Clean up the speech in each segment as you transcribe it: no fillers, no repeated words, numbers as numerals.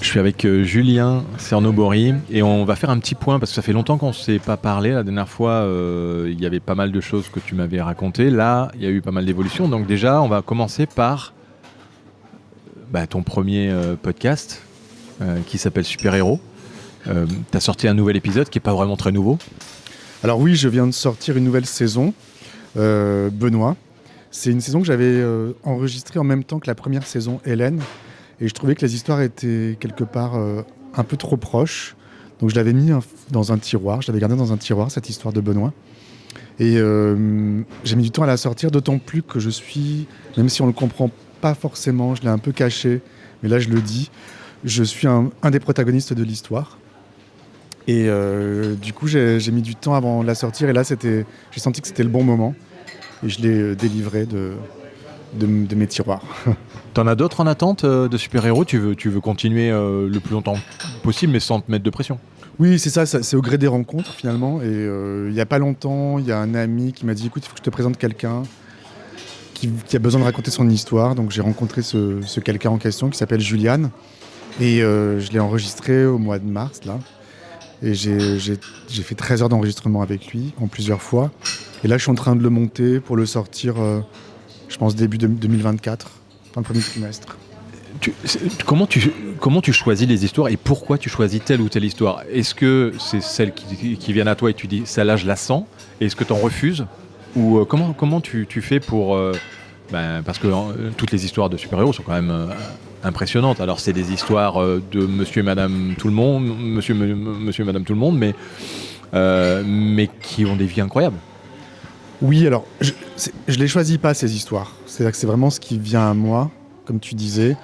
Je suis avec Julien Cernobori et on va faire un petit point parce que ça fait longtemps qu'on ne s'est pas parlé. La dernière fois, il y avait pas mal de choses que tu m'avais racontées. Là, il y a eu pas mal d'évolutions. Donc déjà, on va commencer par ton premier podcast qui s'appelle Super Héros. Tu as sorti un nouvel épisode qui n'est pas vraiment très nouveau. Alors oui, je viens de sortir une nouvelle saison, Benoît. C'est une saison que j'avais enregistrée en même temps que la première saison, Hélène. Et je trouvais que les histoires étaient quelque part un peu trop proches. Donc je l'avais mis dans un tiroir, je l'avais gardé dans un tiroir, cette histoire de Benoît. Et j'ai mis du temps à la sortir, d'autant plus que je suis, même si on ne le comprend pas forcément, je l'ai un peu caché, mais là je le dis, je suis un des protagonistes de l'histoire. Et du coup j'ai mis du temps avant de la sortir, et là j'ai senti que c'était le bon moment. Et je l'ai délivré de mes tiroirs. T'en as d'autres en attente de super-héros ? Tu veux continuer le plus longtemps possible, mais sans te mettre de pression ? Oui, c'est ça, c'est au gré des rencontres finalement. Et il n'y a pas longtemps, il y a un ami qui m'a dit « Écoute, il faut que je te présente quelqu'un qui a besoin de raconter son histoire ». Donc j'ai rencontré ce quelqu'un en question qui s'appelle Julian. Et je l'ai enregistré au mois de mars, là. Et j'ai fait 13 heures d'enregistrement avec lui en plusieurs fois. Et là, je suis en train de le monter pour le sortir, je pense, début 2024, dans le premier trimestre. Comment tu choisis les histoires et pourquoi tu choisis telle ou telle histoire ? Est-ce que c'est celles qui viennent à toi et tu dis « celle-là, je la sens » ? Est-ce que tu en refuses ? Ou comment tu fais pour... parce que toutes les histoires de super-héros sont quand même impressionnantes. Alors, c'est des histoires de monsieur et madame tout le monde, monsieur et madame tout le monde, mais qui ont des vies incroyables. Oui, alors, je les choisis pas, ces histoires. C'est-à-dire que c'est vraiment ce qui vient à moi, comme tu disais.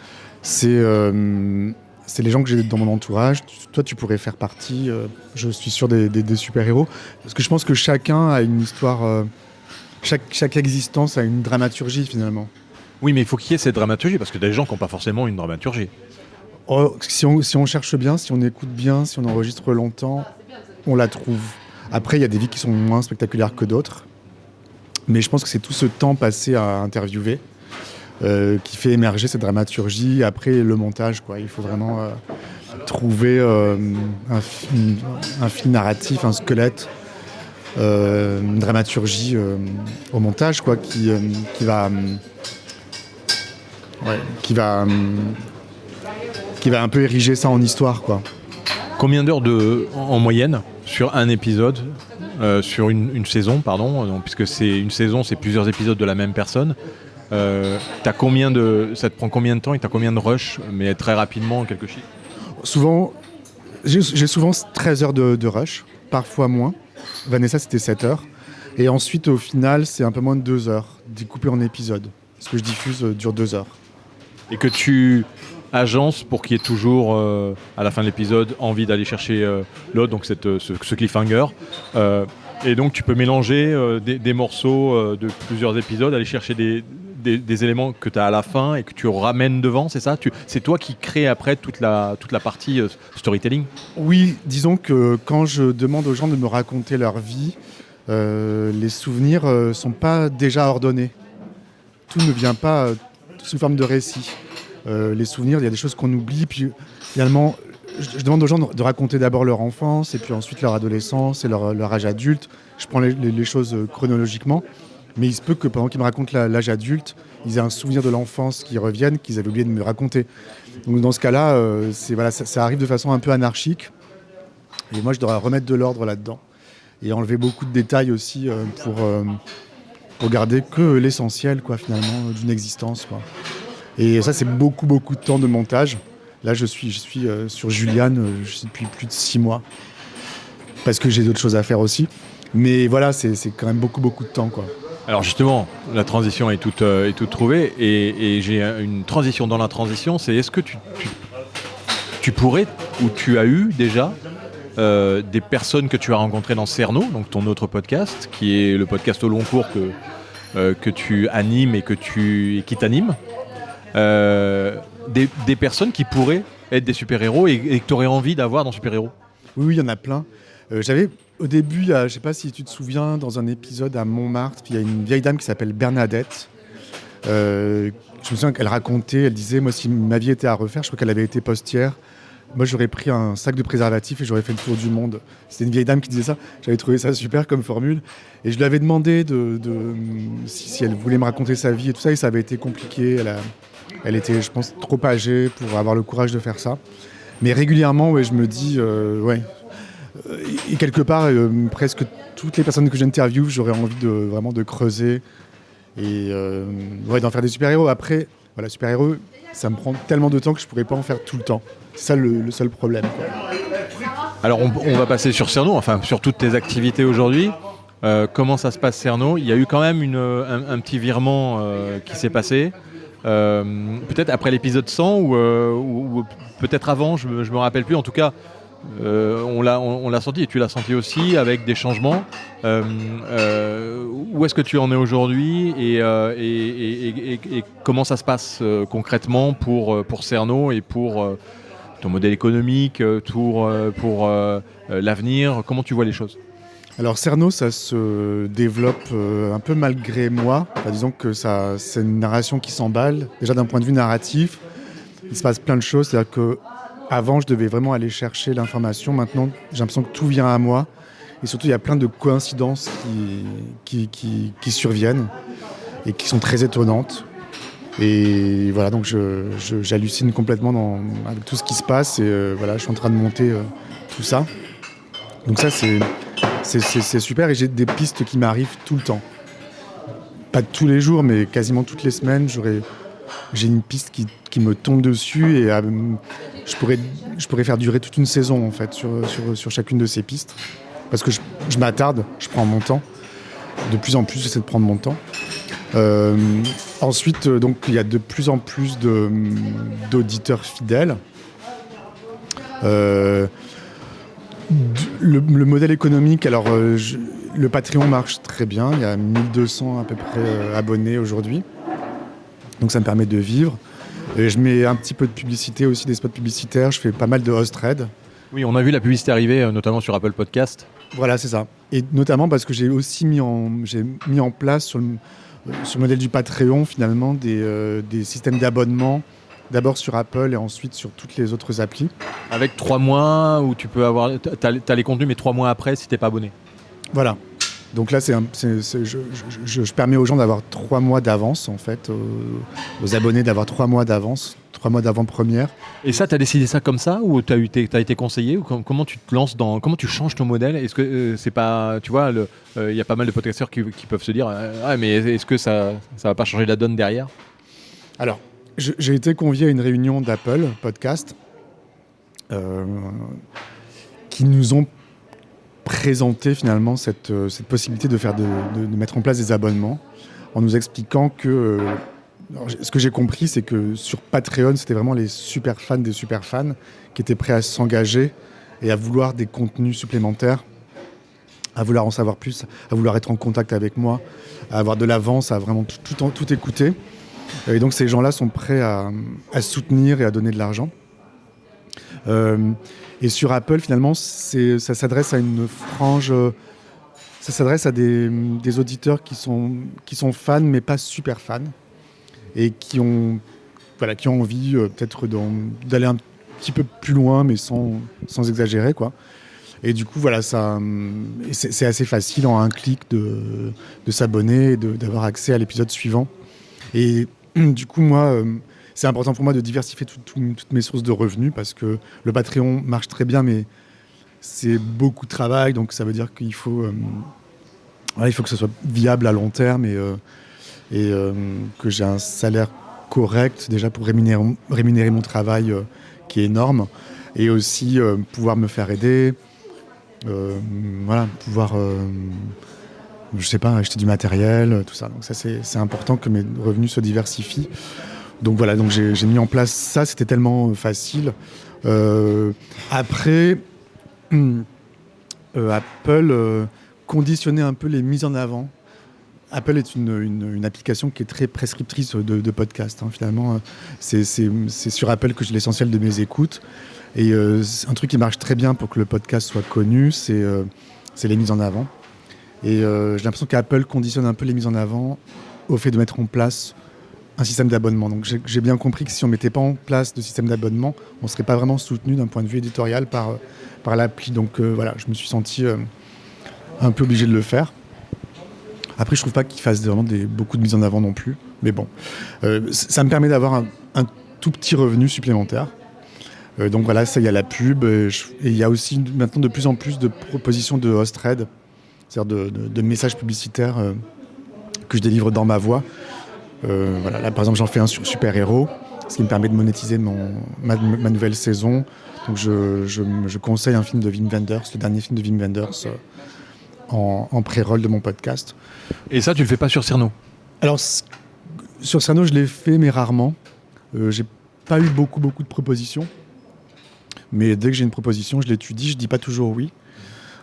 C'est les gens que j'ai dans mon entourage. Toi, tu pourrais faire partie, je suis sûr, des super-héros. Parce que je pense que chacun a une histoire... Chaque existence a une dramaturgie, finalement. Oui, mais il faut qu'il y ait cette dramaturgie, parce que des gens qui n'ont pas forcément une dramaturgie. Oh, si on cherche bien, si on écoute bien, si on enregistre longtemps, on la trouve. Après, il y a des vies qui sont moins spectaculaires que d'autres. Mais je pense que c'est tout ce temps passé à interviewer qui fait émerger cette dramaturgie. Après, le montage, quoi. Il faut vraiment trouver un fil narratif, un squelette, une dramaturgie au montage, quoi, qui va un peu ériger ça en histoire, quoi. Combien d'heures en moyenne sur un épisode, sur une saison, pardon, donc, puisque c'est une saison, c'est plusieurs épisodes de la même personne. Ça te prend combien de temps et t'as combien de rush, mais très rapidement, quelques chiffres ? Souvent, j'ai souvent 13 heures de rush, parfois moins. Vanessa, c'était 7 heures. Et ensuite, au final, c'est un peu moins de 2 heures, découpé en épisodes. Ce que je diffuse dure 2 heures. Et que tu agences pour qu'il y ait toujours, à la fin de l'épisode, envie d'aller chercher l'autre, donc ce cliffhanger. Et donc, tu peux mélanger des morceaux de plusieurs épisodes, aller chercher des éléments que tu as à la fin et que tu ramènes devant, c'est ça ? C'est toi qui crée après toute la partie storytelling ? Oui, disons que quand je demande aux gens de me raconter leur vie, les souvenirs ne sont pas déjà ordonnés. Tout ne vient pas sous forme de récit. Les souvenirs, il y a des choses qu'on oublie, puis finalement, je demande aux gens de raconter d'abord leur enfance, et puis ensuite leur adolescence et leur âge adulte. Je prends les choses chronologiquement. Mais il se peut que pendant qu'ils me racontent l'âge adulte, ils aient un souvenir de l'enfance qui revienne, qu'ils avaient oublié de me raconter. Donc dans ce cas-là, ça arrive de façon un peu anarchique. Et moi, je dois remettre de l'ordre là-dedans. Et enlever beaucoup de détails aussi pour garder que l'essentiel, quoi, finalement, d'une existence, quoi. Et ça, c'est beaucoup, beaucoup de temps de montage. Là, je suis sur Julian depuis plus de 6 mois. Parce que j'ai d'autres choses à faire aussi. Mais voilà, c'est quand même beaucoup, beaucoup de temps, quoi. Alors justement, la transition est toute trouvée et j'ai une transition dans la transition, c'est est-ce que tu pourrais ou tu as eu déjà des personnes que tu as rencontrées dans Cerno, donc ton autre podcast, qui est le podcast au long cours que tu animes et qui t'anime, des personnes qui pourraient être des super-héros et que tu aurais envie d'avoir dans super-héros ? Oui, il y en a plein. J'avais au début, je ne sais pas si tu te souviens, dans un épisode à Montmartre, il y a une vieille dame qui s'appelle Bernadette. Je me souviens qu'elle racontait, elle disait, moi si ma vie était à refaire, je crois qu'elle avait été postière moi j'aurais pris un sac de préservatifs et j'aurais fait le tour du monde. C'était une vieille dame qui disait ça. J'avais trouvé ça super comme formule. Et je lui avais demandé si elle voulait me raconter sa vie et tout ça. Et ça avait été compliqué. Elle était, je pense, trop âgée pour avoir le courage de faire ça. Mais régulièrement, ouais, je me dis, ouais. Et quelque part, presque toutes les personnes que j'interviewe, j'aurais envie vraiment de creuser et ouais, d'en faire des super-héros. Après, voilà, super-héros, ça me prend tellement de temps que je pourrais pas en faire tout le temps. C'est ça le seul problème, quoi. Alors on va passer sur Cerno, enfin sur toutes tes activités aujourd'hui. Comment ça se passe Cerno? Il y a eu quand même un petit virement qui s'est passé. Peut-être après l'épisode 100 ou peut-être avant, je me rappelle plus. En tout cas, on l'a senti et tu l'as senti aussi avec des changements. Où est-ce que tu en es aujourd'hui et comment ça se passe concrètement pour Cerno et pour ton modèle économique, pour l'avenir? Comment tu vois les choses? Alors Cerno, ça se développe un peu malgré moi. Enfin, disons que c'est une narration qui s'emballe. Déjà d'un point de vue narratif, il se passe plein de choses. C'est-à-dire qu'avant, je devais vraiment aller chercher l'information. Maintenant, j'ai l'impression que tout vient à moi. Et surtout, il y a plein de coïncidences qui surviennent et qui sont très étonnantes. Et voilà, donc j'hallucine complètement avec tout ce qui se passe. Et voilà, je suis en train de monter tout ça. Donc ça, c'est super et j'ai des pistes qui m'arrivent tout le temps. Pas tous les jours, mais quasiment toutes les semaines, j'ai une piste qui me tombe dessus et je pourrais faire durer toute une saison en fait sur chacune de ces pistes. Parce que je m'attarde, je prends mon temps. De plus en plus, j'essaie de prendre mon temps. Ensuite, donc, il y a de plus en plus d'auditeurs fidèles. Le modèle économique, alors le Patreon marche très bien, il y a 1200 à peu près abonnés aujourd'hui, donc ça me permet de vivre. Et je mets un petit peu de publicité aussi, des spots publicitaires, je fais pas mal de host-read. Oui, on a vu la publicité arriver, notamment sur Apple Podcast. Voilà, c'est ça. Et notamment parce que j'ai aussi mis en place sur le modèle du Patreon finalement des systèmes d'abonnement. D'abord sur Apple et ensuite sur toutes les autres applis. Avec 3 mois où tu peux avoir... T'as les contenus, mais 3 mois après si t'es pas abonné. Voilà. Donc là, je permets aux gens d'avoir 3 mois d'avance, en fait, aux abonnés d'avoir 3 mois d'avance, 3 mois d'avant-première. Et ça, t'as décidé ça comme ça ou t'as été conseillé ou comment tu te lances comment tu changes ton modèle? Est-ce que c'est pas... Tu vois, y a pas mal de podcasteurs qui peuvent se dire ah, mais est-ce que ça va pas changer la donne derrière? Alors, j'ai été convié à une réunion d'Apple Podcast qui nous ont présenté finalement cette possibilité de mettre en place des abonnements en nous expliquant que ce que j'ai compris, c'est que sur Patreon, c'était vraiment les super fans des super fans qui étaient prêts à s'engager et à vouloir des contenus supplémentaires, à vouloir en savoir plus, à vouloir être en contact avec moi, à avoir de l'avance, à vraiment tout écouter. Et donc ces gens-là sont prêts à soutenir et à donner de l'argent. Et sur Apple, finalement, ça s'adresse à une frange... ça s'adresse à des auditeurs qui sont fans, mais pas super fans. Et qui ont envie peut-être d'aller un petit peu plus loin, mais sans exagérer, quoi. Et du coup, voilà, c'est assez facile en un clic de s'abonner et d'avoir accès à l'épisode suivant. Et du coup, moi, c'est important pour moi de diversifier toutes mes sources de revenus parce que le Patreon marche très bien, mais c'est beaucoup de travail. Donc, ça veut dire qu'il faut que ce soit viable à long terme et que j'ai un salaire correct déjà pour rémunérer mon travail qui est énorme et aussi pouvoir me faire aider, pouvoir... je sais pas, acheter du matériel, tout ça. Donc ça, c'est important que mes revenus se diversifient. Donc voilà, donc j'ai mis en place ça, c'était tellement facile. Après, Apple conditionnait un peu les mises en avant. Apple est une application qui est très prescriptrice de podcasts. Hein. Finalement, c'est sur Apple que j'ai l'essentiel de mes écoutes. Et un truc qui marche très bien pour que le podcast soit connu, c'est les mises en avant. Et j'ai l'impression qu'Apple conditionne un peu les mises en avant au fait de mettre en place un système d'abonnement. Donc j'ai bien compris que si on ne mettait pas en place de système d'abonnement, on ne serait pas vraiment soutenu d'un point de vue éditorial par l'appli. Donc voilà, je me suis senti un peu obligé de le faire. Après, je trouve pas qu'il fasse vraiment beaucoup de mise en avant non plus. Mais bon, ça me permet d'avoir un tout petit revenu supplémentaire. Donc voilà, ça, il y a la pub. Et il y a aussi maintenant de plus en plus de propositions de host read, c'est-à-dire de messages publicitaires que je délivre dans ma voix. Voilà, là, par exemple, j'en fais un sur Super Héros, ce qui me permet de monétiser ma nouvelle saison. Donc je conseille un film de Wim Wenders, le dernier film de Wim Wenders, en pré-roll de mon podcast. Et ça, tu le fais pas sur Cerno? Alors, sur Cerno, je l'ai fait, mais rarement. J'ai pas eu beaucoup de propositions. Mais dès que j'ai une proposition, je l'étudie, je dis pas toujours oui.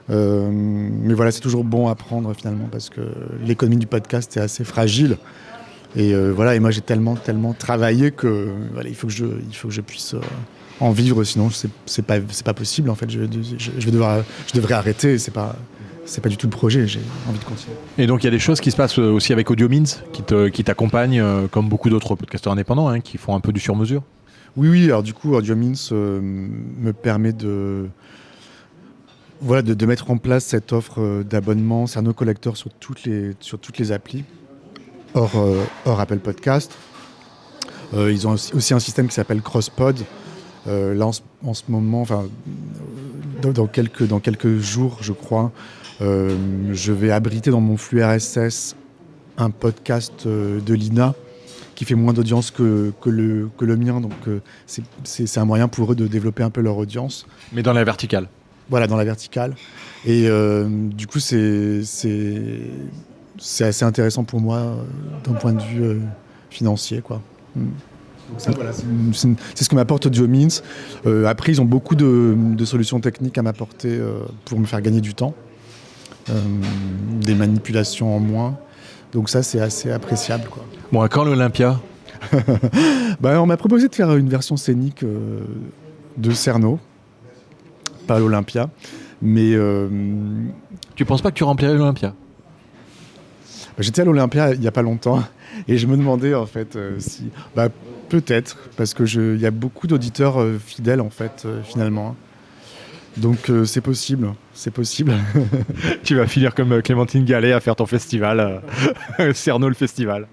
Mais voilà, c'est toujours bon à prendre finalement, parce que l'économie du podcast est assez fragile. Et voilà, et moi j'ai tellement travaillé que voilà, il faut que je puisse en vivre, sinon c'est pas possible en fait. Je devrais arrêter. C'est pas du tout le projet. J'ai envie de continuer. Et donc il y a des choses qui se passent aussi avec AudioMeans qui t'accompagnent comme beaucoup d'autres podcasteurs indépendants qui font un peu du sur-mesure. Oui. Alors du coup, AudioMeans me permet de mettre en place cette offre d'abonnement Cerno Collector sur toutes les applis. Hors Apple Podcast. Ils ont aussi un système qui s'appelle CrossPod. Là, en ce moment, dans quelques jours, je crois, je vais abriter dans mon flux RSS un podcast de l'INA qui fait moins d'audience que le mien. Donc, c'est un moyen pour eux de développer un peu leur audience. Mais dans la verticale. Voilà, dans la verticale. Et du coup, c'est assez intéressant pour moi d'un point de vue financier, quoi. Donc ça, voilà, c'est ce que m'apporte AudioMeans. Après, ils ont beaucoup de solutions techniques à m'apporter pour me faire gagner du temps, des manipulations en moins. Donc ça, c'est assez appréciable, quoi. Bon, à quand l'Olympia? On m'a proposé de faire une version scénique de Cerno, pas l'Olympia, mais tu penses pas que tu remplirais l'Olympia? J'étais à l'Olympia il n'y a pas longtemps et je me demandais en fait si... peut-être, parce qu'il y a beaucoup d'auditeurs fidèles en fait, finalement. Donc c'est possible. Tu vas finir comme Clémentine Gallet à faire ton festival, Cerno le festival.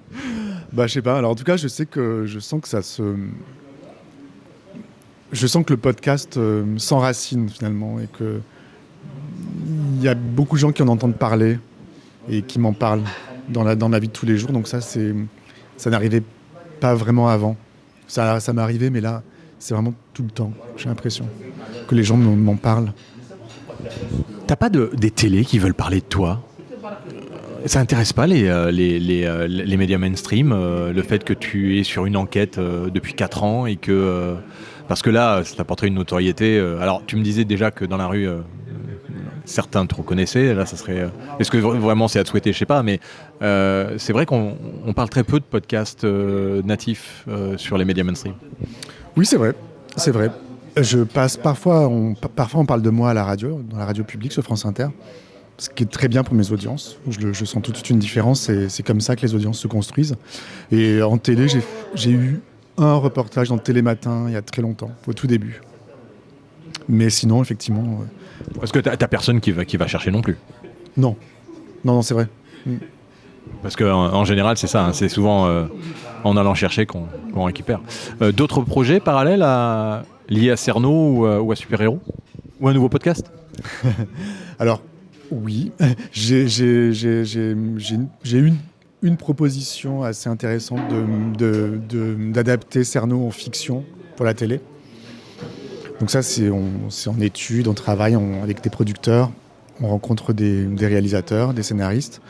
Je sais pas. Alors en tout cas, je sens que le podcast s'enracine finalement et que il y a beaucoup de gens qui en entendent parler et qui m'en parlent dans ma vie de tous les jours. Donc ça n'arrivait pas vraiment avant. Ça m'est arrivé, mais là, c'est vraiment tout le temps. J'ai l'impression que les gens m'en parlent. T'as pas des télés qui veulent parler de toi? Ça intéresse pas les médias mainstream, le fait que tu es sur une enquête depuis 4 ans et que... parce que là, ça t'apporterait une notoriété. Alors, tu me disais déjà que dans la rue... certains te reconnaissaient, là ça serait... Est-ce que vraiment c'est à te souhaiter, je sais pas, mais c'est vrai qu'on parle très peu de podcasts natifs sur les médias mainstream. Oui, c'est vrai. Je passe parfois on parle de moi à la radio, dans la radio publique sur France Inter, ce qui est très bien pour mes audiences. Je sens tout de suite une différence et c'est comme ça que les audiences se construisent. Et en télé, j'ai eu un reportage dans Télématin il y a très longtemps, au tout début. Mais sinon, effectivement... Parce que t'as personne qui va chercher non plus. Non, c'est vrai. Parce qu'en général, c'est ça, c'est souvent en allant chercher qu'on récupère. D'autres projets parallèles liés à Cerno ou à Super Héros? Ou un nouveau podcast? Alors, oui. J'ai eu une proposition assez intéressante d'adapter Cerno en fiction pour la télé. Donc ça, c'est en étude, on travaille avec des producteurs, on rencontre des réalisateurs, des scénaristes.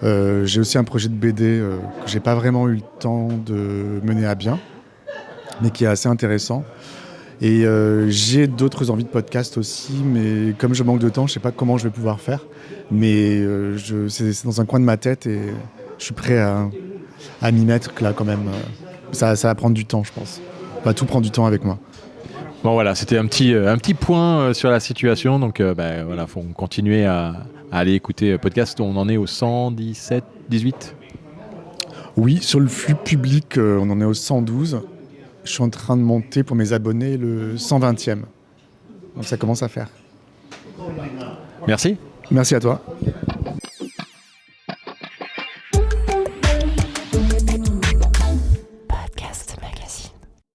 J'ai aussi un projet de BD que j'ai pas vraiment eu le temps de mener à bien, mais qui est assez intéressant. Et j'ai d'autres envies de podcast aussi, mais comme je manque de temps, je sais pas comment je vais pouvoir faire. Mais c'est dans un coin de ma tête et je suis prêt à m'y mettre là quand même. Ça va prendre du temps, je pense. Tout prend du temps avec moi. Bon voilà, c'était un petit point sur la situation, donc voilà, faut continuer à aller écouter podcast. On en est au 117, 18. Oui, sur le flux public, on en est au 112. Je suis en train de monter pour mes abonnés le 120e. Donc ça commence à faire. Merci. Merci à toi.